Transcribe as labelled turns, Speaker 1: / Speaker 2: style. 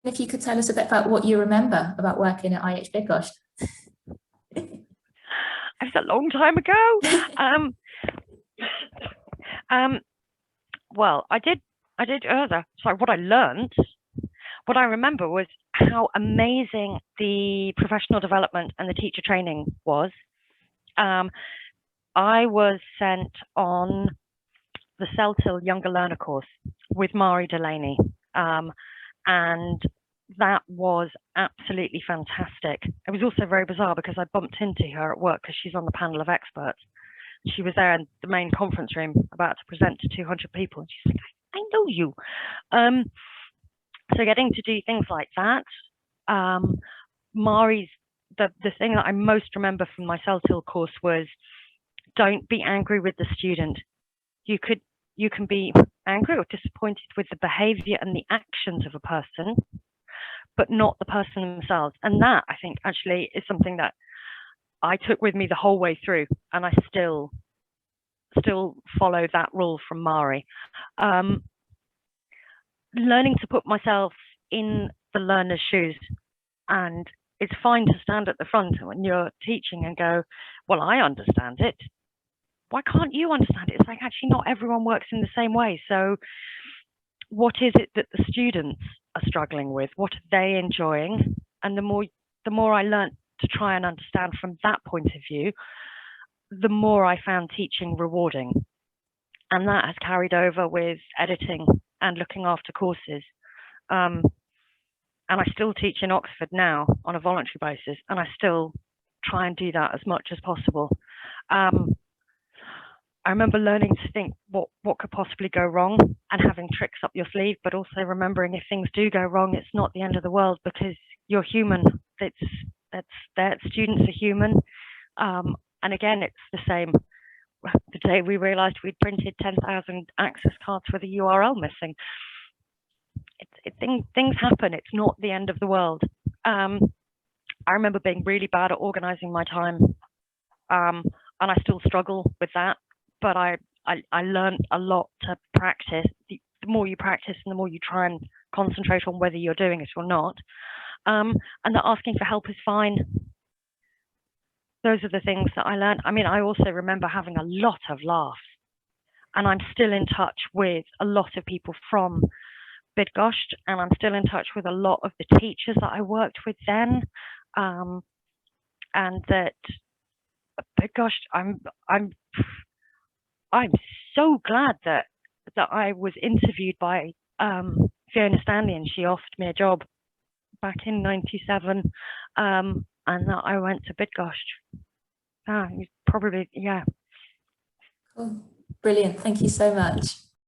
Speaker 1: If you could tell us a bit about what you remember about working at IH Bydgoszcz.
Speaker 2: It's a long time ago. Well, I did so what I learned, what I remember was how amazing the professional development and the teacher training was. I was sent on the CELTIL Younger Learner course with Mari Delaney, and that was absolutely fantastic. It was also very bizarre because I bumped into her at work because she's on the panel of experts. She was there in the main conference room about to present to 200 people, and she's like, I know you. So getting to do things like that, Mari's, the thing that I most remember from my CELTIL course was, don't be angry with the student. You can be angry or disappointed with the behavior and the actions of a person, but not the person themselves. And that, I think, actually is something that I took with me the whole way through, and I still follow that rule from Mari. Learning to put myself in the learner's shoes, and it's fine to stand at the front when you're teaching and go, well, I understand it. Why can't you understand it? It's like, actually, not everyone works in the same way. So what is it that the students are struggling with? What are they enjoying? And the more I learned to try and understand from that point of view, the more I found teaching rewarding. And that has carried over with editing and looking after courses. And I still teach in Oxford now on a voluntary basis, and I still try and do that as much as possible. I remember learning to think what could possibly go wrong and having tricks up your sleeve, but also remembering if things do go wrong, it's not the end of the world because you're human. That's that students are human. And again, it's the same. The day we realized we'd printed 10,000 access cards with a URL missing. Things happen. It's not the end of the world. I remember being really bad at organizing my time. And I still struggle with that. But I learned a lot to practice. The more you practice and the more you try and concentrate on whether you're doing it or not. And that asking for help is fine. Those are the things that I learned. I mean, I also remember having a lot of laughs. And I'm still in touch with a lot of people from Bydgoszcz, and I'm still in touch with a lot of the teachers that I worked with then. And that Bydgoszcz, I'm so glad that I was interviewed by Fiona Stanley, and she offered me a job back in '97, and that I went to Bydgoszcz. Probably, yeah.
Speaker 1: Cool. Brilliant. Thank you so much.